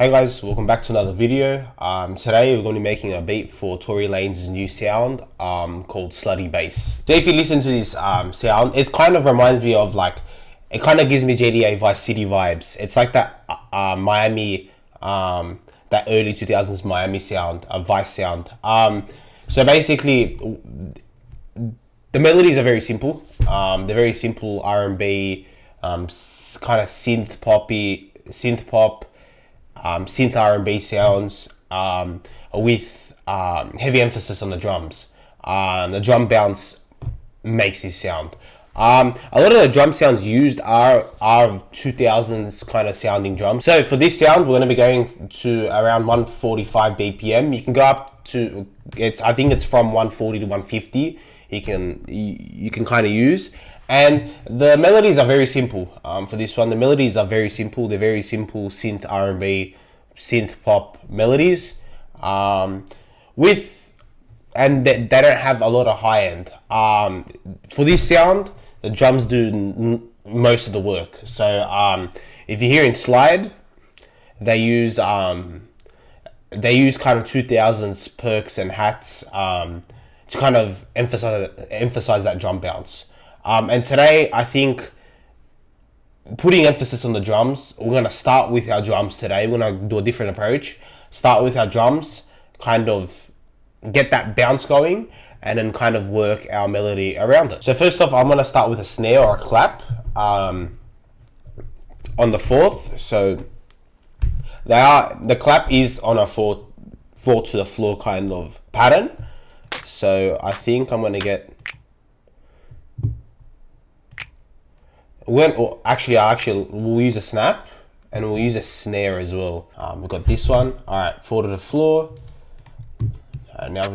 Hey guys, welcome back to another video. Today we're going to be making a beat for Tory Lanez's new sound called Slutty Bass. So if you listen to this sound, it kind of reminds me of it kind of gives me GTA Vice City vibes. It's like that Miami, that early 2000s Miami sound, Vice sound. So basically, the melodies are very simple. They're very simple R&B, kind of synth pop, synth R&B sounds with heavy emphasis on the drums. The drum bounce makes this sound. A lot of the drum sounds used are 2000s kind of sounding drums. So for this sound, we're going to be going to around 145 BPM. You can go up to I think it's from 140 to 150. You can kind of use. And the melodies are very simple. For this one, the melodies are very simple. They're very simple synth R&B, synth pop melodies. And they don't have a lot of high end. For this sound, the drums do most of the work. So if you hear in slide, they use kind of 2000s perks and hats to kind of emphasize that drum bounce. And today, I think putting emphasis on the drums, we're going to start with our drums today. We're going to do a different approach. Start with our drums, kind of get that bounce going, and then kind of work our melody around it. So first off, I'm going to start with a snare or a clap on the fourth. So the clap is on a four to the floor kind of pattern. So I think I'm going to get... we'll use a snap and we'll use a snare as well. We've got this one. All right, 4 to the floor. Now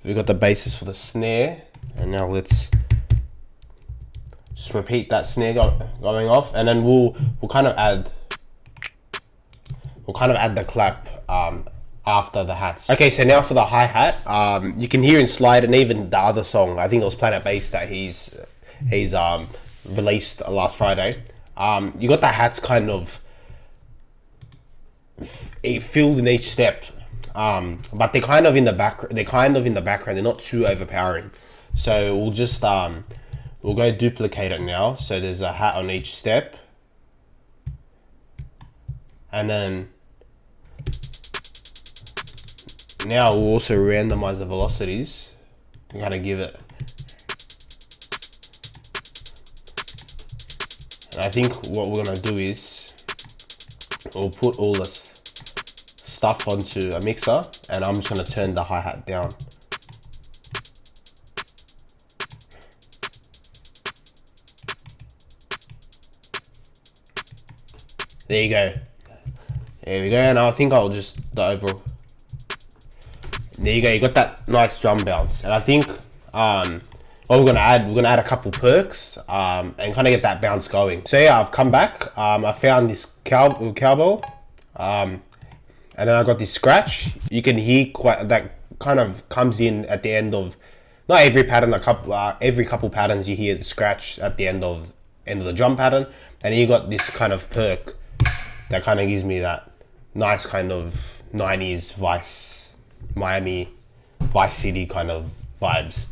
we've got the basis for the snare, and now let's just repeat that snare going off, and then we'll kind of add the clap after the hats. Okay, so now for the hi-hat, you can hear in Slide and even the other song, I think it was Planet Bass that he's released last Friday. You got the hats kind of filled in each step, but they're kind of in the background. They're not too overpowering. So we'll just we'll go duplicate it now. So there's a hat on each step, and then now we'll also randomize the velocities. We gotta give it. I think what we're gonna do is we'll put all this stuff onto a mixer, and I'm just gonna turn the hi-hat down. There you go. There we go. And I think I'll just the overall. There you go. You got that nice drum bounce, and I think what we're gonna add a couple perks and kind of get that bounce going. So yeah, I've come back. I found this cowbell, and then I got this scratch. You can hear that kind of comes in at the end of not every pattern. Every couple patterns you hear the scratch at the end of the drum pattern, and you got this kind of perk that kind of gives me that nice kind of 90s Miami Vice City kind of vibes.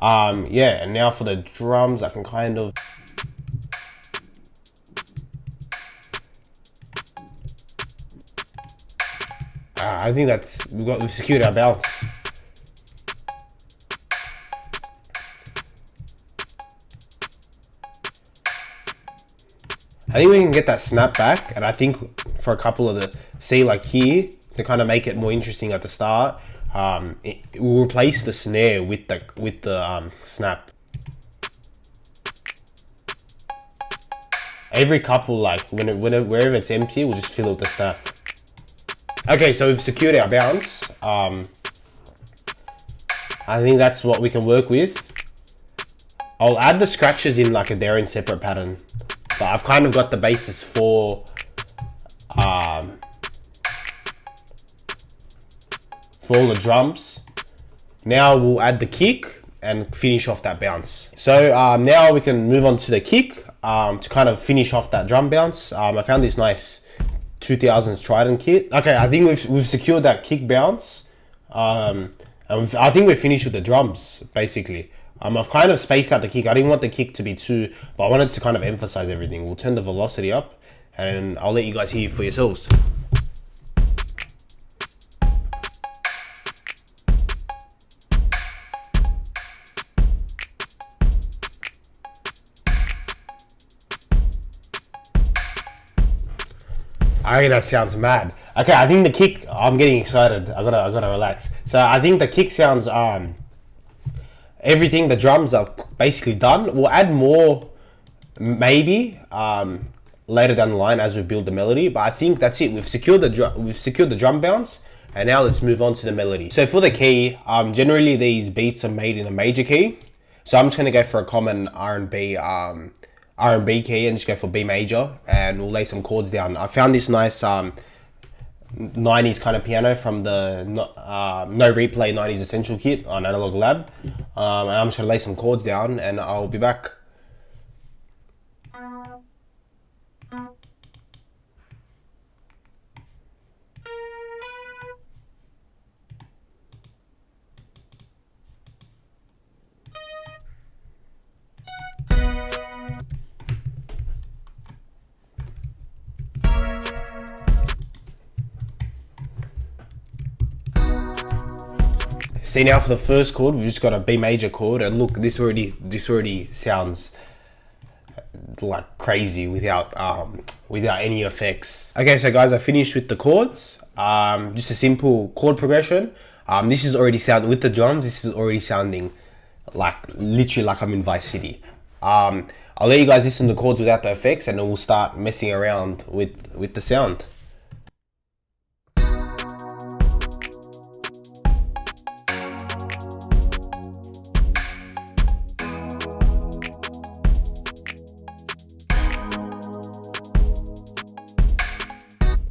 Yeah, and now for the drums, I can kind of I think we've secured our bounce. I think we can get that snap back, and I think for a couple of like here, to kind of make it more interesting at the start, we'll replace the snare with the snap. Every couple, like wherever it's empty, we'll just fill it with the snap. Okay, so we've secured our bounce. I think that's what we can work with. I'll add the scratches in like their own separate pattern, but I've kind of got the basis for all the drums. Now we'll add the kick and finish off that bounce. So now we can move on to the kick to kind of finish off that drum bounce. I found this nice 2000s Trident kit. Okay, I think we've secured that kick bounce. And I think we're finished with the drums, basically. I've kind of spaced out the kick. I didn't want the kick to be too, but I wanted to kind of emphasize everything. We'll turn the velocity up, and I'll let you guys hear for yourselves. I think that sounds mad. Okay, I think the kick, I'm getting excited. I gotta relax. So I think the kick sounds, everything, the drums are basically done. We'll add more, maybe, later down the line as we build the melody. But I think that's it. We've secured the drum bounce, and now let's move on to the melody. So for the key, generally these beats are made in a major key. So I'm just gonna go for a common R&B key and just go for B major, and we'll lay some chords down. I found this nice 90s kind of piano from the No Replay 90s Essential kit on Analog Lab. And I'm just gonna lay some chords down, and I'll be back. See, now for the first chord, we've just got a B major chord, and look, this already sounds like crazy without any effects. Okay, so guys, I finished with the chords. Just a simple chord progression. This is already sounding with the drums. This is already sounding like literally like I'm in Vice City. I'll let you guys listen to the chords without the effects, and then we'll start messing around with the sound.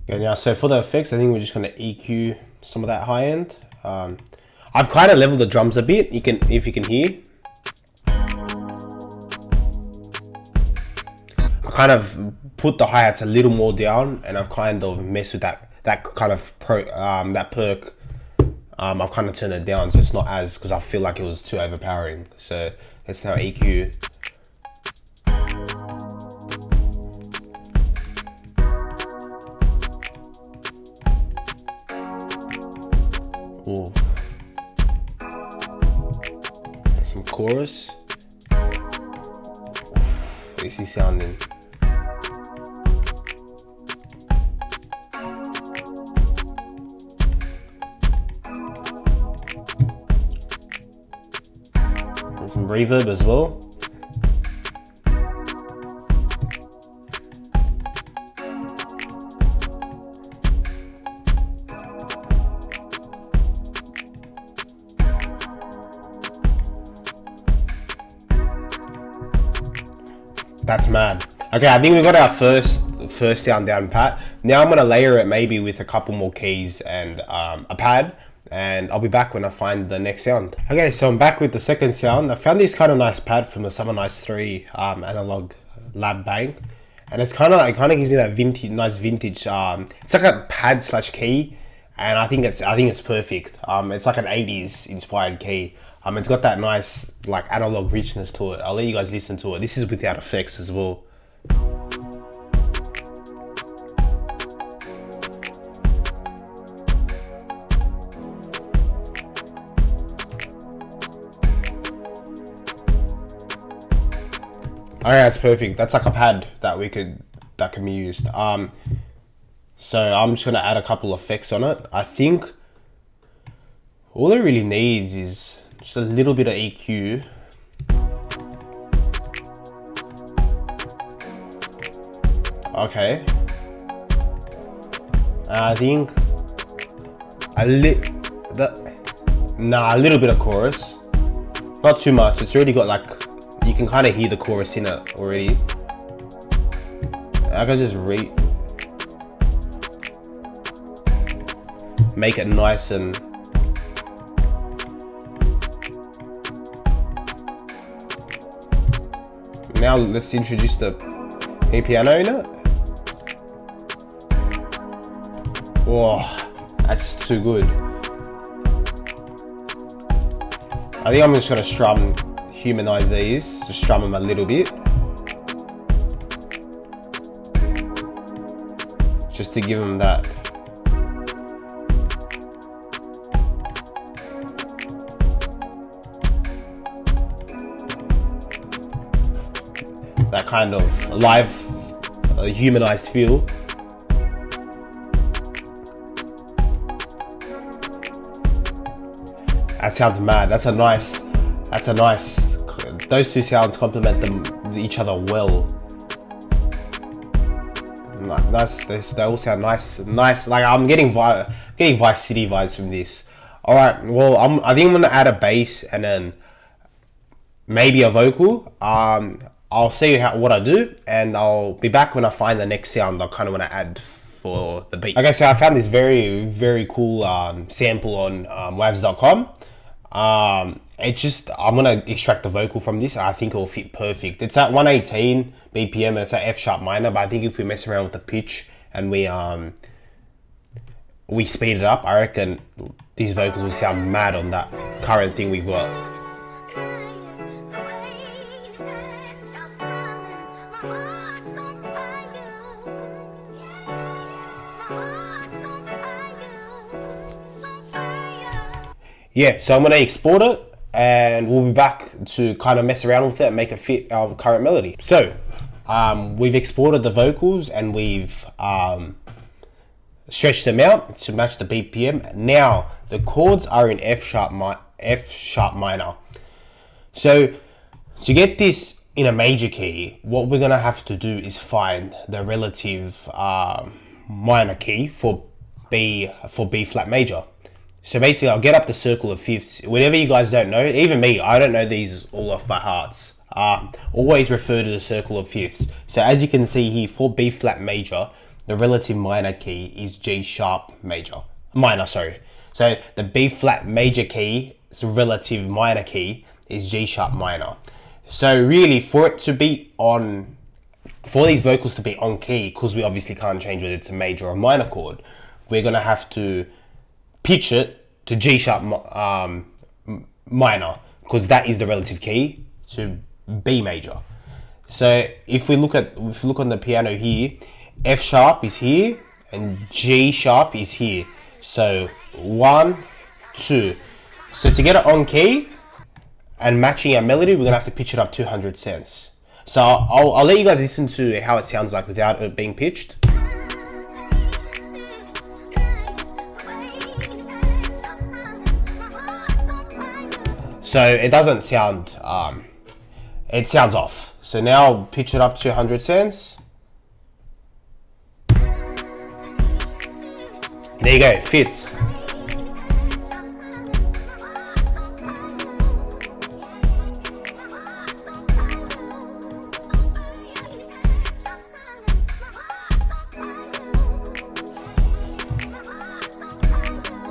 Okay, now, so for the effects, I think we're just gonna EQ some of that high end. I've kind of leveled the drums a bit. If you can hear, I kind of put the hi-hats a little more down, and I've kind of messed with that kind of that perk. I've kind of turned it down, so it's not as, because I feel like it was too overpowering. So let's now EQ. Ooh. Some chorus. Easy sounding. And some reverb as well. That's mad. Okay, I think we got our first sound down pat. Now I'm gonna layer it maybe with a couple more keys and a pad, and I'll be back when I find the next sound. Okay, so I'm back with the second sound. I found this kind of nice pad from the Summer Nights 3 Analog Lab Bank, and it kind of gives me that nice vintage. It's like a pad slash key, and I think it's perfect. It's like an 80s inspired key. It's got that nice like analog richness to it. I'll let you guys listen to it. This is without effects as well. Alright, that's perfect. That's like a pad that can be used. So I'm just gonna add a couple of effects on it. I think all it really needs is just a little bit of EQ. Okay. I think a little bit of chorus. Not too much. It's already got like, you can kind of hear the chorus in it already. I can just make it nice and now let's introduce the piano in it. Oh, that's too good. I think I'm just gonna humanize these, just strum them a little bit. Just to give them that. That kind of live, humanized feel. That sounds mad. That's a nice, those two sounds complement each other well. Nice, they all sound nice. Like I'm getting Vice City vibes from this. All right, well, I think I'm gonna add a bass and then maybe a vocal. I'll see what I do, and I'll be back when I find the next sound I kind of want to add for the beat. Okay, so I found this very cool sample on wavs.com. It's just, I'm gonna extract the vocal from this, and I think it'll fit perfect. It's at 118 BPM and it's at F sharp minor, but I think if we mess around with the pitch and we speed it up, I reckon these vocals will sound mad on that current thing we've got. Yeah, so I'm gonna export it and we'll be back to kind of mess around with it and make it fit our current melody. So we've exported the vocals and we've stretched them out to match the BPM. Now the chords are in F sharp minor. So to get this in a major key, what we're gonna have to do is find the relative minor key for B flat major. So basically, I'll get up the circle of fifths. Whatever you guys don't know, even me, I don't know these all off by hearts. Always refer to the circle of fifths. So as you can see here, for B flat major, the relative minor key is G sharp minor, sorry. So the B flat major key, relative minor key, is G sharp minor. So really, for these vocals to be on key, because we obviously can't change whether it's a major or minor chord, we're gonna have to pitch it to G sharp minor, because that is the relative key to B major. So if we look on the piano here, F sharp is here and G sharp is here. So 1, 2. So to get it on key and matching our melody, we're gonna have to pitch it up 200 cents. So I'll let you guys listen to how it sounds like without it being pitched. So it doesn't sound, it sounds off. So now I'll pitch it up to 100 cents. There you go, it fits.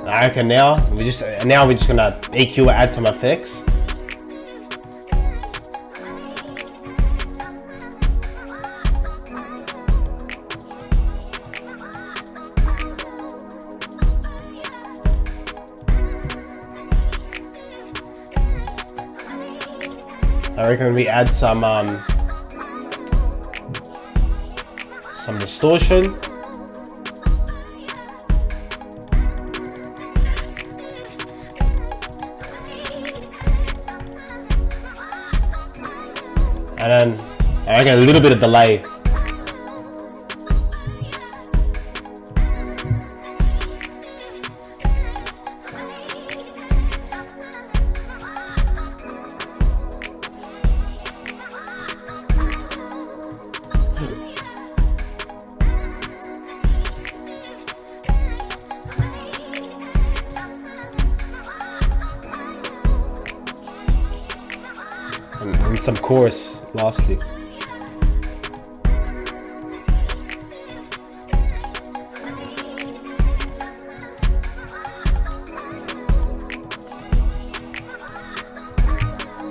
Okay, now we're just gonna EQ, add some effects. I reckon we add some distortion. And then I reckon a little bit of delay. And some chorus lastly.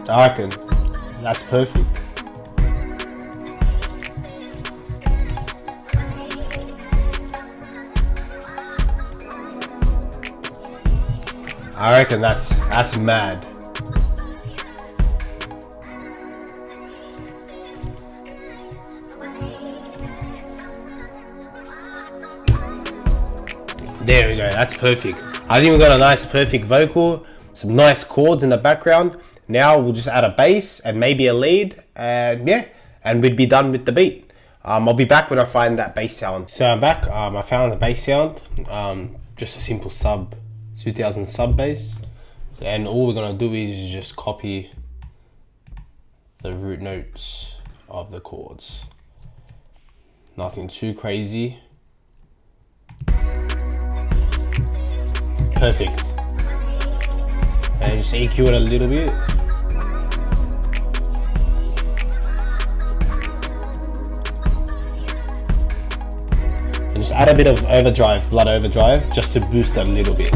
I reckon that's perfect. I reckon that's mad. There we go, that's perfect. I think we got a nice perfect vocal, some nice chords in the background. Now we'll just add a bass and maybe a lead, and yeah, and we'd be done with the beat. I'll be back when I find that bass sound. So I'm back, I found the bass sound, just a simple 2000 sub bass. And all we're gonna do is just copy the root notes of the chords. Nothing too crazy. Perfect. And just EQ it a little bit. And just add a bit of overdrive, blood overdrive, just to boost it a little bit.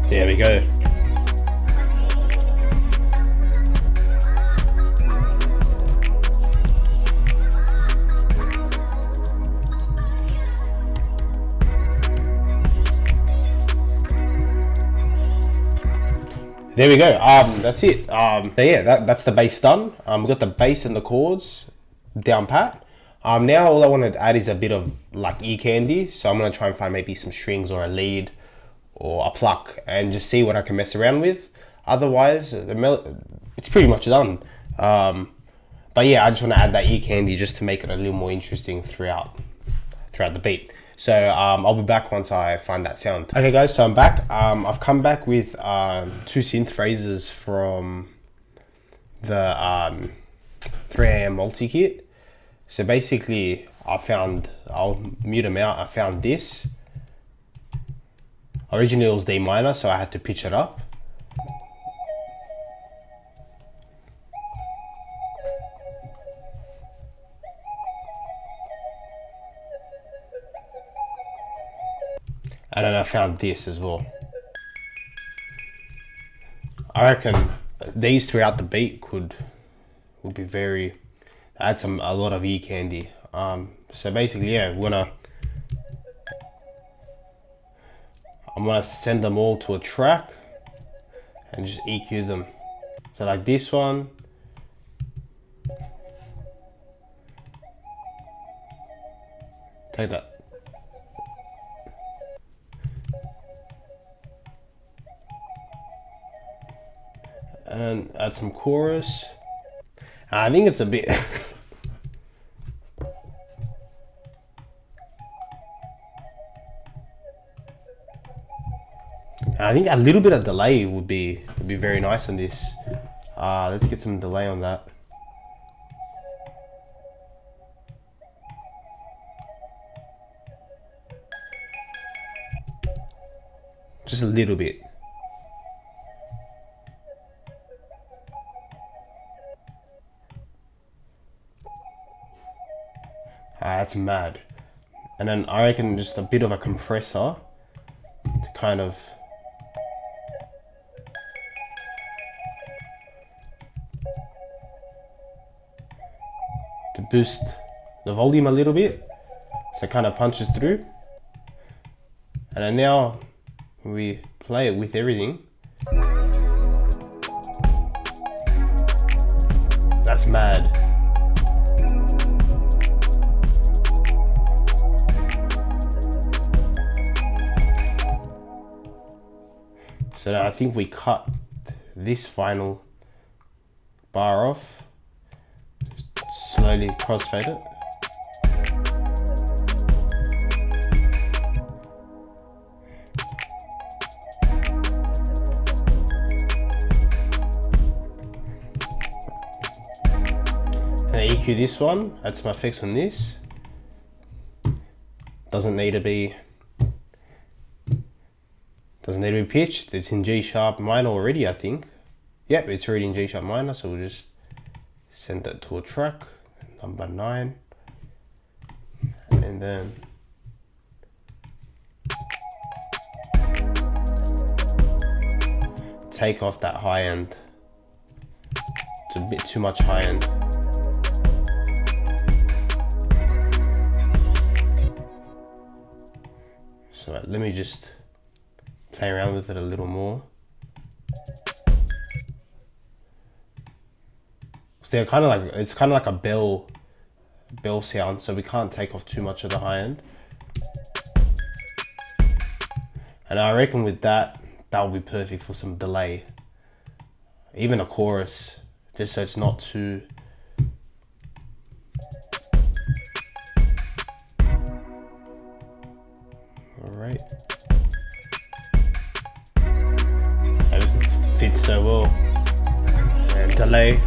There we go. There we go. That's it. So yeah, that's the bass done. We got the bass and the chords down pat. Now all I want to add is a bit of like ear candy. So I'm gonna try and find maybe some strings or a lead or a pluck and just see what I can mess around with. Otherwise, it's pretty much done. But yeah, I just want to add that ear candy just to make it a little more interesting throughout the beat. So I'll be back once I find that sound. Okay guys, so I'm back. I've come back with 2 synth phrases from the 3 AM multi-kit. So basically I'll mute them out, I found this. Originally it was D minor, so I had to pitch it up. And then I found this as well. I reckon these throughout the beat would be very, add a lot of ear candy. So basically, yeah, I'm gonna send them all to a track and just EQ them. So like this one. Take that. And add some chorus. I think it's a bit I think a little bit of delay would be very nice on this. Let's get some delay on that. Just a little bit. That's mad. And then I reckon just a bit of a compressor to kind of boost the volume a little bit, so it kind of punches through. And then now we play it with everything. That's mad. So now I think we cut this final bar off. Slowly crossfade it. And EQ this one, add some effects on this. Doesn't need to be pitched. It's in G sharp minor already, I think. Yep, it's already in G sharp minor, so we'll just send that to a track, number 9. And then take off that high end. It's a bit too much high end. So let me just play around with it a little more. So they're kind of like, it's kind of like a bell sound, so we can't take off too much of the high end. And I reckon with that will be perfect for some delay. Even a chorus, just so it's not too... Alright. And it fits so well. And delay.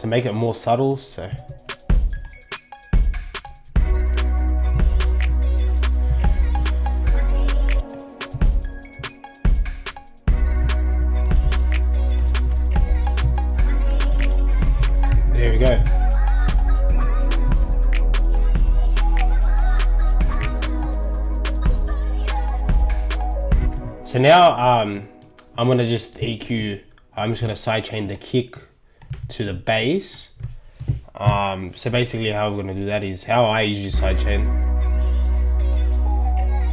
To make it more subtle, so there we go. So now I'm gonna just EQ. I'm just gonna sidechain the kick to the bass. So basically how we're going to do that is how I usually sidechain.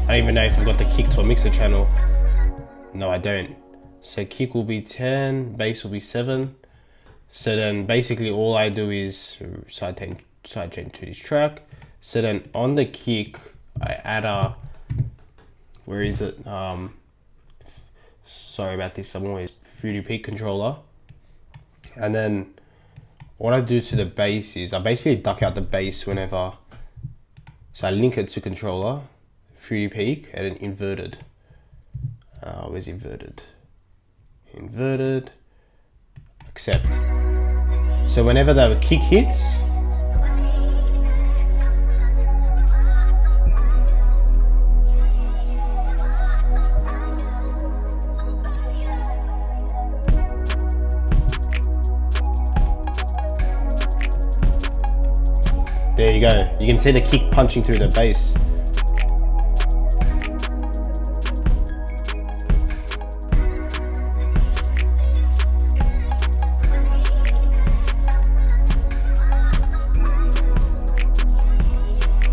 I don't even know if I've got the kick to a mixer channel. No, I don't. So kick will be 10, bass will be 7. So then basically all I do is sidechain to this track. So then on the kick I add a, where is it? Sorry about this, I'm always Fruity Peak controller. And then what I do to the bass is I basically duck out the bass whenever. So I link it to controller, Fruity Peak, and then inverted. Where's inverted? Inverted, accept. So whenever the kick hits, there you go. You can see the kick punching through the bass.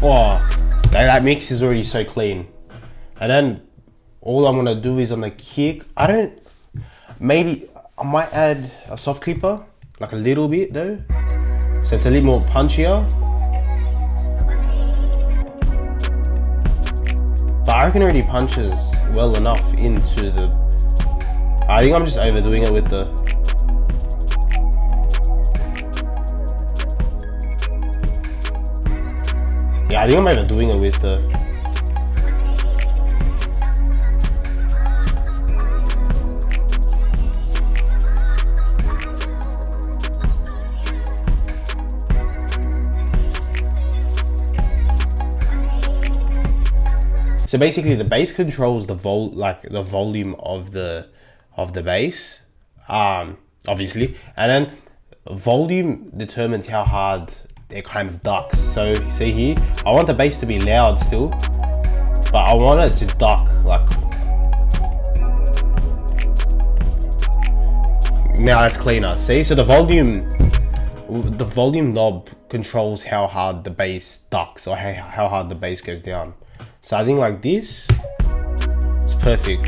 Oh, that mix is already so clean. And then all I'm gonna do is on the kick, maybe I might add a soft clipper, like a little bit though. So it's a little more punchier. But I reckon it already punches well enough into the... I think I'm just overdoing it with the... Yeah, I think I'm overdoing it with the... So basically, the bass controls the volume of the bass, obviously, and then volume determines how hard it kind of ducks. So see here, I want the bass to be loud still, but I want it to duck like. Now that's cleaner. See, so the volume knob controls how hard the bass ducks or how hard the bass goes down. So I think like this, it's perfect.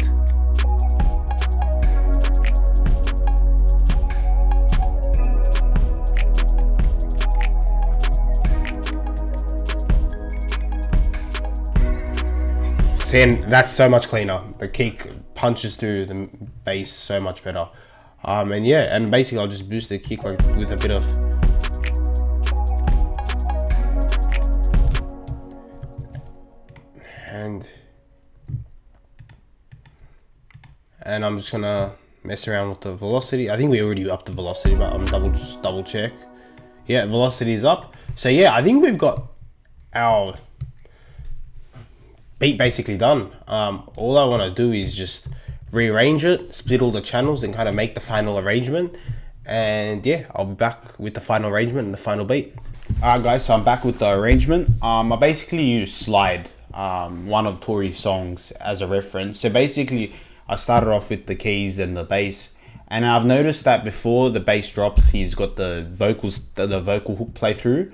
See, and that's so much cleaner. The kick punches through the bass so much better. And yeah, and basically I'll just boost the kick like with a bit of... And I'm just gonna mess around with the velocity. I think we already upped the velocity, but I'm just double check. Yeah, velocity is up. So yeah, I think we've got our beat basically done. All I want to do is just rearrange it, split all the channels, and kind of make the final arrangement. And yeah, I'll be back with the final arrangement and the final beat. Alright guys, so I'm back with the arrangement. I basically use Slide, one of Tory's songs, as a reference. So basically, I started off with the keys and the bass, and I've noticed that before the bass drops, he's got the vocals, the vocal hook play through,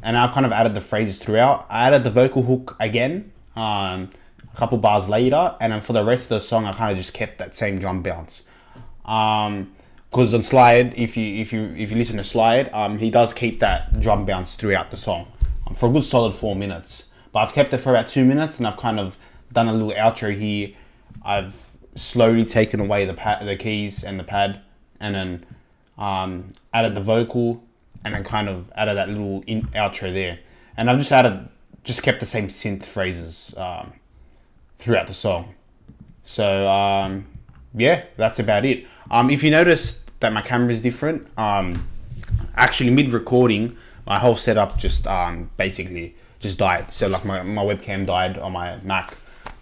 and I've kind of added the phrases throughout. I added the vocal hook again, a couple bars later, and then for the rest of the song, I kind of just kept that same drum bounce. Because on Slide, if you listen to Slide, he does keep that drum bounce throughout the song for a good solid 4 minutes. But I've kept it for about 2 minutes, and I've kind of done a little outro here. I've slowly taken away the keys and the pad, and then added the vocal, and then kind of added that little outro there. And I've just kept the same synth phrases throughout the song. So yeah, that's about it. If you notice that my camera is different, actually mid recording, my whole setup just basically just died. So like my webcam died on my Mac.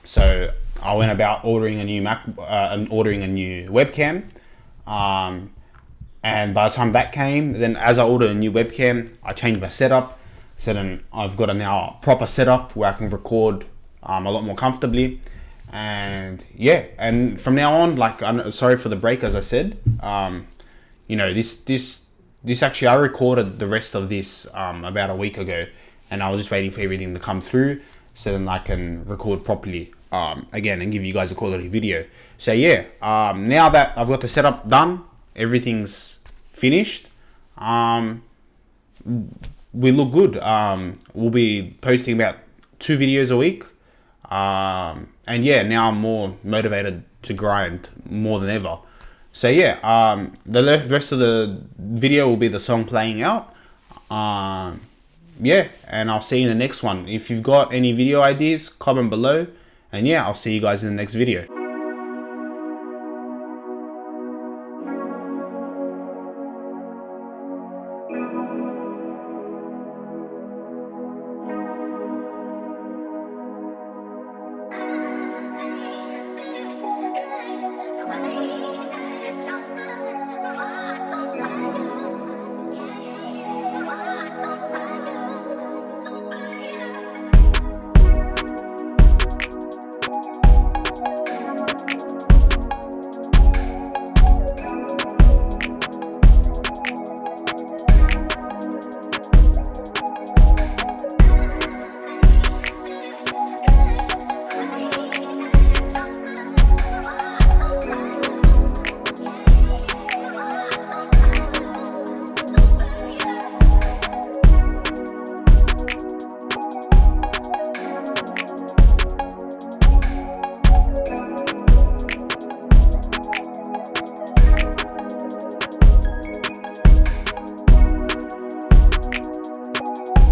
So I went about ordering a new ordering a new webcam. And by the time that came, then as I ordered a new webcam, I changed my setup. So then I've got a now proper setup where I can record a lot more comfortably. And yeah, and from now on, like, I'm sorry for the break, as I said. You know, this actually, I recorded the rest of this about a week ago, and I was just waiting for everything to come through so then I can record properly again and give you guys a quality video. So yeah, now that I've got the setup done, everything's finished, we look good. We'll be posting about 2 videos a week. And yeah, now I'm more motivated to grind more than ever. So yeah, the rest of the video will be the song playing out. Yeah, and I'll see you in the next one. If you've got any video ideas, comment below. And yeah, I'll see you guys in the next video.